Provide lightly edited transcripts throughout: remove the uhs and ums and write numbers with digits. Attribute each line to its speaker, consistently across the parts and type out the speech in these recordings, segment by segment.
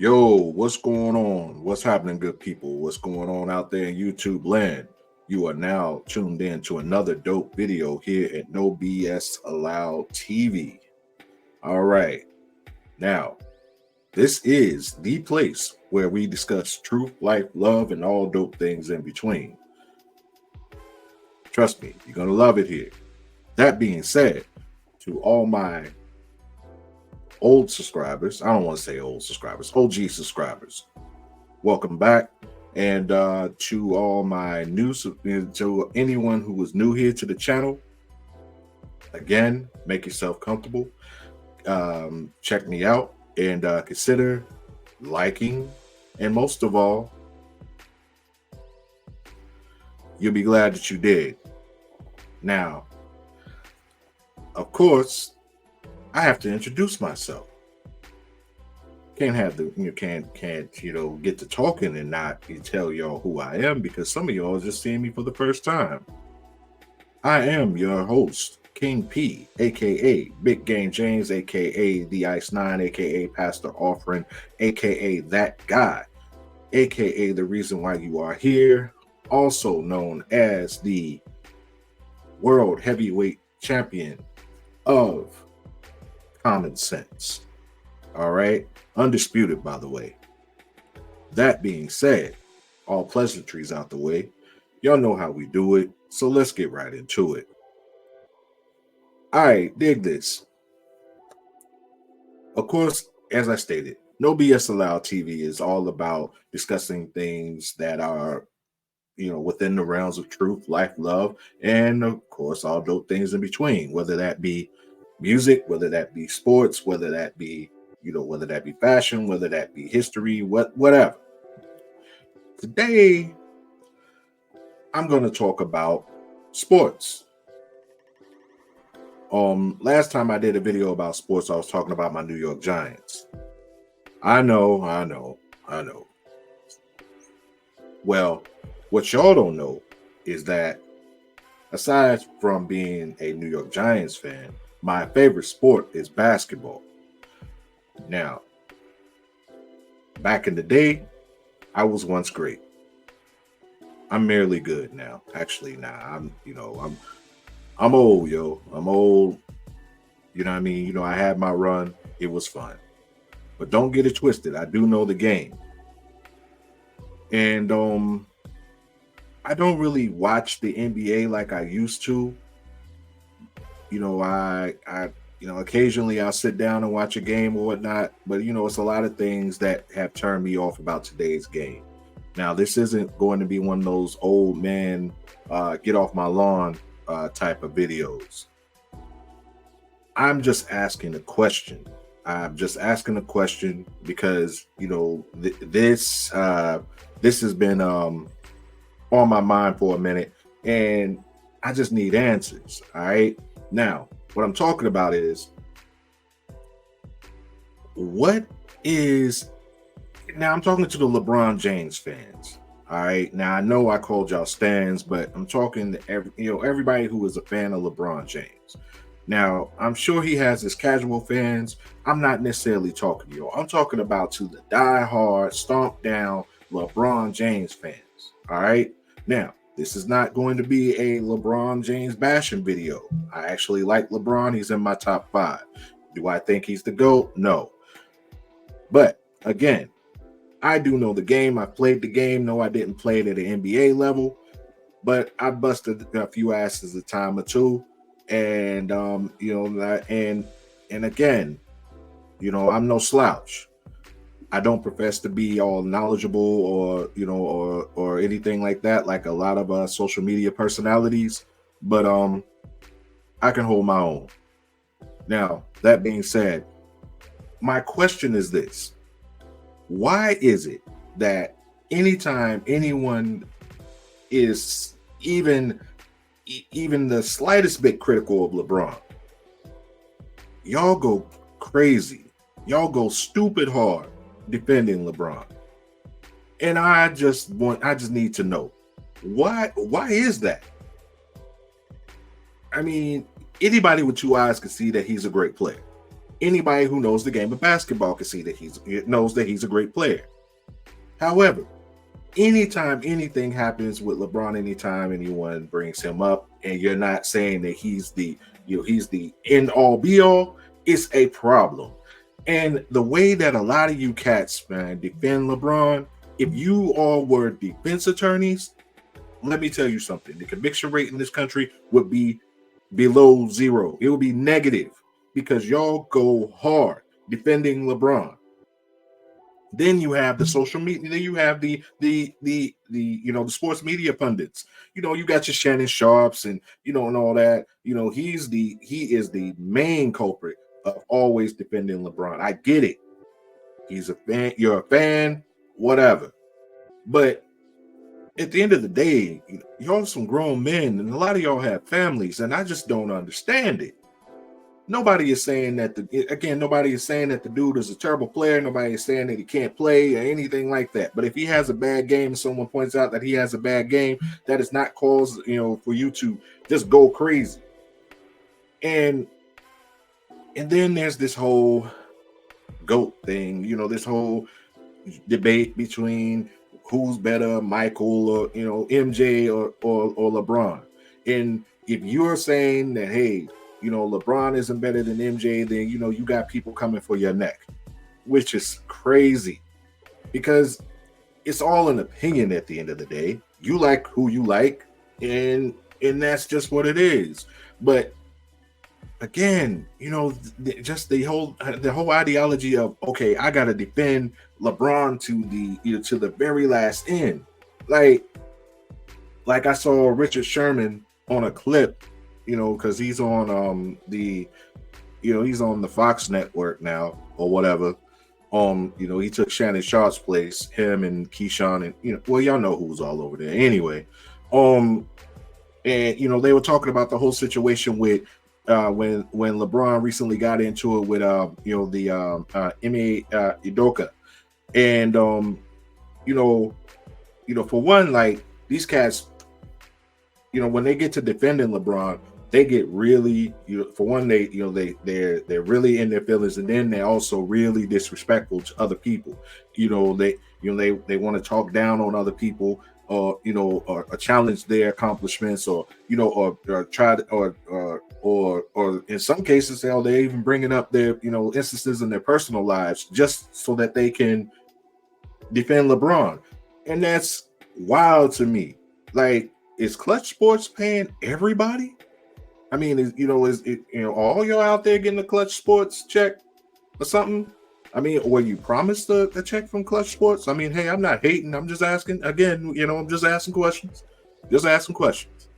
Speaker 1: Yo, what's going on? What's happening, good people? What's going on out there in YouTube land? You are now tuned in to another dope video here at No BS Allowed TV. All right. Now, this is the place where we discuss truth, life, love, and all dope things in between. Trust me, you're going to love it here. That being said, to all my old subscribers, I don't want to say old subscribers, OG subscribers, welcome back. And to all my to anyone who was new here to the channel, again, make yourself comfortable. Check me out and consider liking, and most of all, you'll be glad that you did. Now, of course, I have to introduce myself. Can't have the can't get to talking and not tell y'all who I am, because some of y'all are just seeing me for the first time. I am your host, King P, aka Big Game James, aka The Ice Nine, aka Pastor Offering, aka That Guy, aka the reason why you are here, also known as the World Heavyweight Champion of Common Sense. All right, undisputed, by the way. That being said, all pleasantries out the way, y'all know how we do it, so let's get right into it. All right, dig this. Of course, as I stated, No BS Allowed TV is all about discussing things that are, within the realms of truth, life, love, and of course, all dope things in between, whether that be music, whether that be sports, whether that be whether that be fashion, whether that be history, whatever. Today, I'm going to talk about sports. Last time I did a video about sports, I was talking about my New York Giants. I know. Well, what y'all don't know is that aside from being a New York Giants fan, my favorite sport is basketball. Now, back in the day, I was once great. I'm merely good now. Actually, I'm old, yo. I'm old. You know what I mean? I had my run. It was fun. But don't get it twisted. I do know the game. And I don't really watch the NBA like I used to. Occasionally I'll sit down and watch a game or whatnot, but it's a lot of things that have turned me off about today's game. Now, this isn't going to be one of those old man, get off my lawn type of videos. I'm just asking a question. Because, this has been on my mind for a minute, and I just need answers. All right. Now, what I'm talking about is, now I'm talking to the LeBron James fans. All right. Now, I know I called y'all stans, but I'm talking to everybody who is a fan of LeBron James. Now, I'm sure he has his casual fans. I'm not necessarily talking to y'all. I'm talking about to the diehard, stomp down LeBron James fans. All right. Now, this is not going to be a LeBron James bashing video. I actually like LeBron. He's in my top 5. Do I think he's the GOAT? No. But again, I do know the game. I played the game. No, I didn't play it at an NBA level, but I busted a few asses a time or two. And and again, I'm no slouch. I don't profess to be all knowledgeable or anything like that, like a lot of social media personalities, but I can hold my own. Now, that being said, my question is this: why is it that anytime anyone is even the slightest bit critical of LeBron, y'all go crazy, y'all go stupid hard defending LeBron? And I just need to know why is that? I mean, anybody with 2 eyes can see that he's a great player. Anybody who knows the game of basketball can see that knows that he's a great player. However, anytime anything happens with LeBron, anytime anyone brings him up, and you're not saying that he's the he's the end all be all, it's a problem. And the way that a lot of you cats, man, defend LeBron, if you all were defense attorneys, let me tell you something. The conviction rate in this country would be below zero. It would be negative because y'all go hard defending LeBron. Then you have the social media. Then you have the the sports media pundits. You got your Shannon Sharps and and all that. He is the main culprit of always defending LeBron. I get it. He's a fan. You're a fan. Whatever. But at the end of the day, y'all some grown men, and a lot of y'all have families, and I just don't understand it. Nobody is saying that nobody is saying that the dude is a terrible player. Nobody is saying that he can't play or anything like that. But if he has a bad game, and someone points out that he has a bad game, that is not cause, for you to just go crazy. And then there's this whole GOAT thing, this whole debate between who's better, Michael or MJ or LeBron. And if you're saying that, hey, LeBron isn't better than MJ, then you got people coming for your neck, which is crazy because it's all an opinion at the end of the day. You like who you like, and that's just what it is. But again, just the whole ideology of, okay, I gotta defend LeBron to the very last end. Like I saw Richard Sherman on a clip, because he's on he's on the Fox network now or whatever. He took Shannon Sharp's place, him and Keyshawn, and y'all know who was all over there anyway. And they were talking about the whole situation with when LeBron recently got into it with the Ime Udoka, and for one, like, these cats, when they get to defending LeBron, they get really, for one, they're really in their feelings, and then they're also really disrespectful to other people. They want to talk down on other people, or challenge their accomplishments, or try to, or in some cases, hell, they're even bringing up their instances in their personal lives just so that they can defend LeBron, and that's wild to me. Like, is Clutch Sports paying everybody? I mean, is all y'all out there getting a Clutch Sports check or something? I mean, were you promised a check from Clutch Sports? I mean, hey, I'm not hating. I'm just asking. Again, I'm just asking questions. Just asking questions.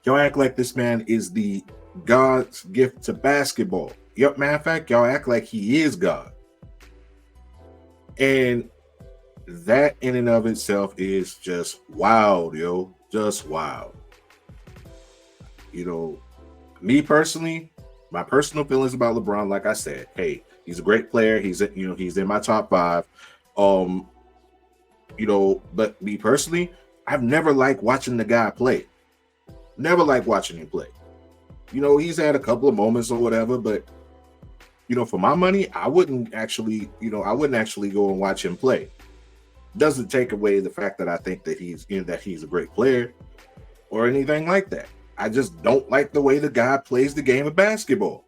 Speaker 1: Y'all act like this man is the God's gift to basketball. Yep, matter of fact, y'all act like he is God. And that in and of itself is just wild, yo. Just wild. Me personally, my personal feelings about LeBron, like I said, hey, he's a great player. He's in my top 5. But me personally, I've never liked watching the guy play. Never liked watching him play. He's had a couple of moments or whatever, but for my money, I wouldn't actually go and watch him play. Doesn't take away the fact that I think that he's a great player or anything like that. I just don't like the way the guy plays the game of basketball.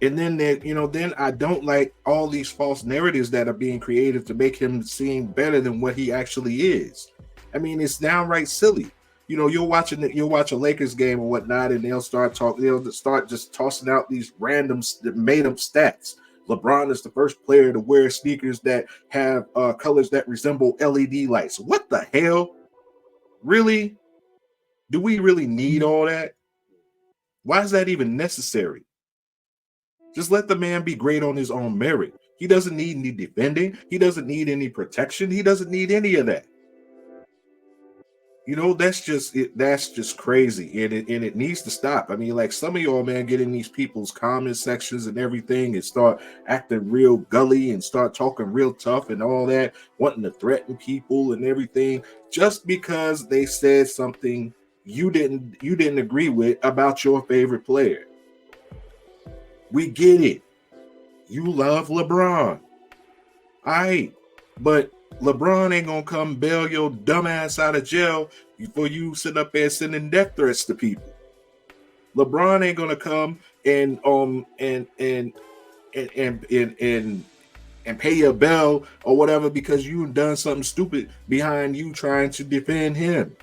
Speaker 1: And then then I don't like all these false narratives that are being created to make him seem better than what he actually is. I mean, it's downright silly. You'll watch a Lakers game or whatnot, and they'll start just tossing out these random made up stats. LeBron is the first player to wear sneakers that have colors that resemble LED lights. What the hell? Really? Do we really need all that? Why is that even necessary? Just let the man be great on his own merit. He doesn't need any defending. He doesn't need any protection. He doesn't need any of that. That's just crazy, and it needs to stop. I mean, like, some of y'all, man, get in these people's comment sections and everything and start acting real gully and start talking real tough and all that, wanting to threaten people and everything just because they said something you didn't agree with about your favorite player. We get it. You love LeBron. All right. But LeBron ain't gonna come bail your dumb ass out of jail before you sit up there sending death threats to people. LeBron ain't gonna come and pay your bail or whatever because you done something stupid behind you trying to defend him.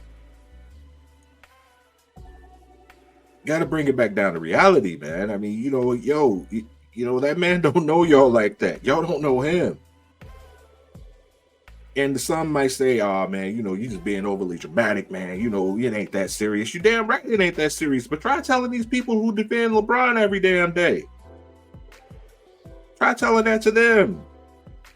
Speaker 1: Got to bring it back down to reality, man. I mean, that man don't know y'all like that. Y'all don't know him. And some might say, "Oh man, you just being overly dramatic, man. It ain't that serious." You damn right it ain't that serious. But try telling these people who defend LeBron every damn day. Try telling that to them.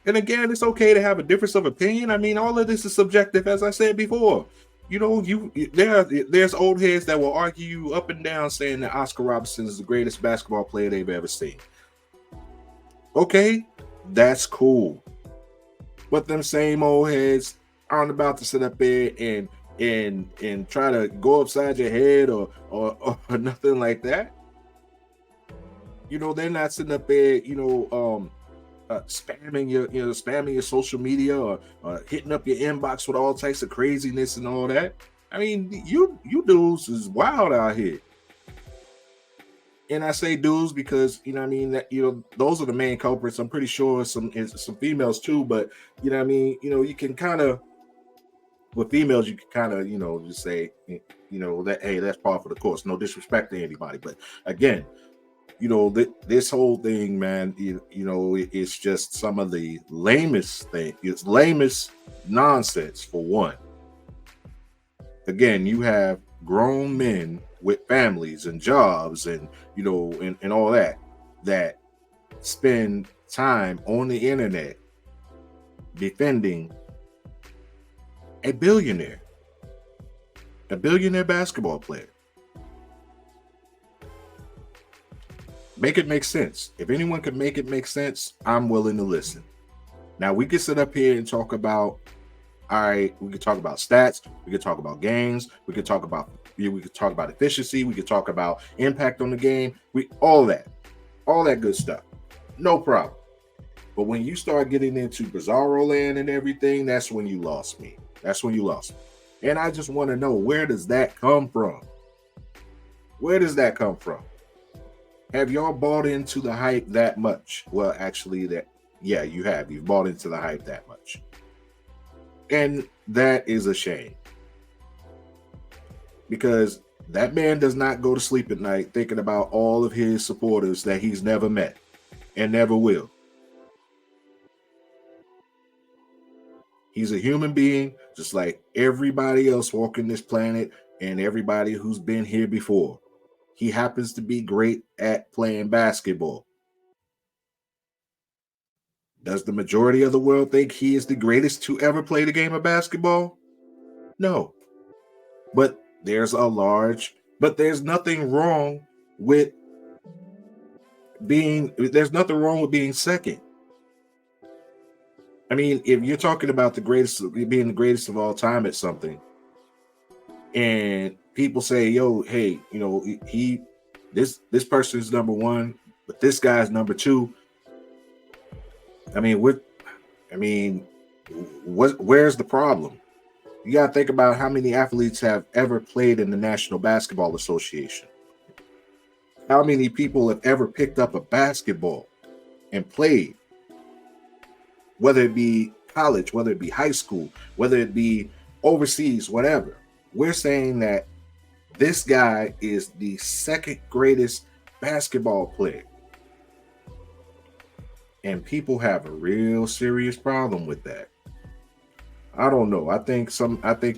Speaker 1: And again, it's okay to have a difference of opinion. I mean, all of this is subjective, as I said before. There's old heads that will argue you up and down saying that Oscar Robertson is the greatest basketball player they've ever seen. Okay, that's cool. But them same old heads aren't about to sit up there and try to go upside your head or nothing like that. They're not sitting up there, spamming your social media or hitting up your inbox with all types of craziness and all that. I mean, you dudes is wild out here. And I say dudes because that those are the main culprits. I'm pretty sure some females too, but you can kind of with females you can kind of just say that hey, that's par for the course. No disrespect to anybody, but again, this whole thing, man, it's just some of the lamest thing. It's lamest nonsense for one. Again, you have grown men with families and jobs and and all that spend time on the internet defending a billionaire basketball player. Make it make sense. If anyone can make it make sense, I'm willing to listen. Now we can sit up here and talk about, all right, we could talk about stats, we could talk about games, we could talk about efficiency, we could talk about impact on the game, all that good stuff. No problem. But when you start getting into bizarro land and everything, that's when you lost me. And I just want to know, where does that come from? Have y'all bought into the hype that much? Well, actually, you have. You've bought into the hype that much. And that is a shame. Because that man does not go to sleep at night thinking about all of his supporters that he's never met and never will. He's a human being, just like everybody else walking this planet and everybody who's been here before. He happens to be great at playing basketball. Does the majority of the world think he is the greatest to ever play the game of basketball? No. But there's nothing wrong with being second. I mean, if you're talking about being the greatest of all time at something, and people say, "Yo, hey, this person is number one, but this guy's number two." Where's the problem? You got to think about how many athletes have ever played in the National Basketball Association. How many people have ever picked up a basketball and played? Whether it be college, whether it be high school, whether it be overseas, whatever. We're saying that this guy is the second greatest basketball player. And people have a real serious problem with that. I don't know. I think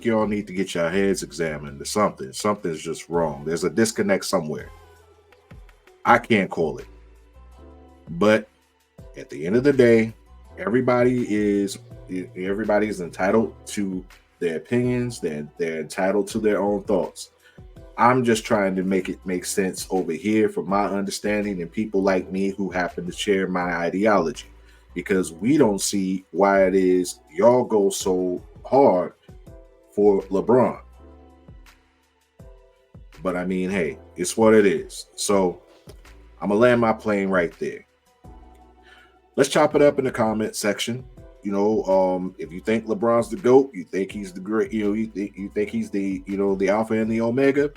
Speaker 1: y'all need to get your heads examined or something. Something's just wrong. There's a disconnect somewhere. I can't call it. But at the end of the day, everybody's entitled to their opinions. They're entitled to their own thoughts. I'm just trying to make it make sense over here from my understanding and people like me who happen to share my ideology, because we don't see why it is y'all go so hard for LeBron. But I mean, hey, it's what it is. So I'm gonna land my plane right there. Let's chop it up in the comment section. If you think LeBron's the GOAT, you think he's the great, you think he's the alpha and the omega,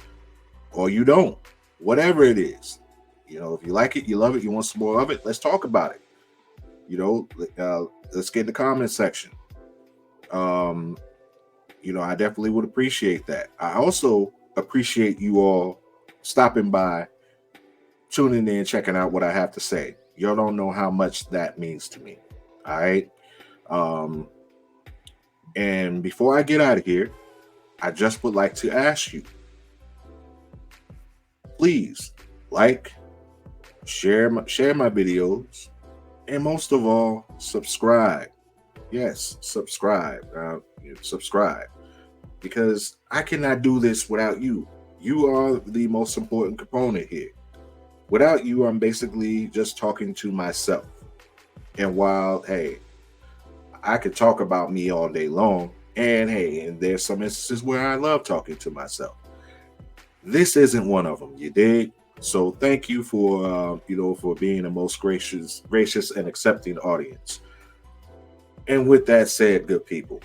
Speaker 1: or you don't. Whatever it is, if you like it, you love it, you want some more of it, let's talk about it. Let's get in the comment section. I definitely would appreciate that. I also appreciate you all stopping by, tuning in, checking out what I have to say. Y'all don't know how much that means to me. All right. And before I get out of here, I just would like to ask you, please share my videos, and most of all, subscribe. Yes, subscribe. Subscribe, because I cannot do this without you. You are the most important component here. Without you, I'm basically just talking to myself. And while, hey, I could talk about me all day long, and there's some instances where I love talking to myself, this isn't one of them. You dig? So thank you for for being the most gracious and accepting audience. And with that said, good people,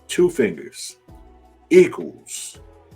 Speaker 1: 2 fingers equals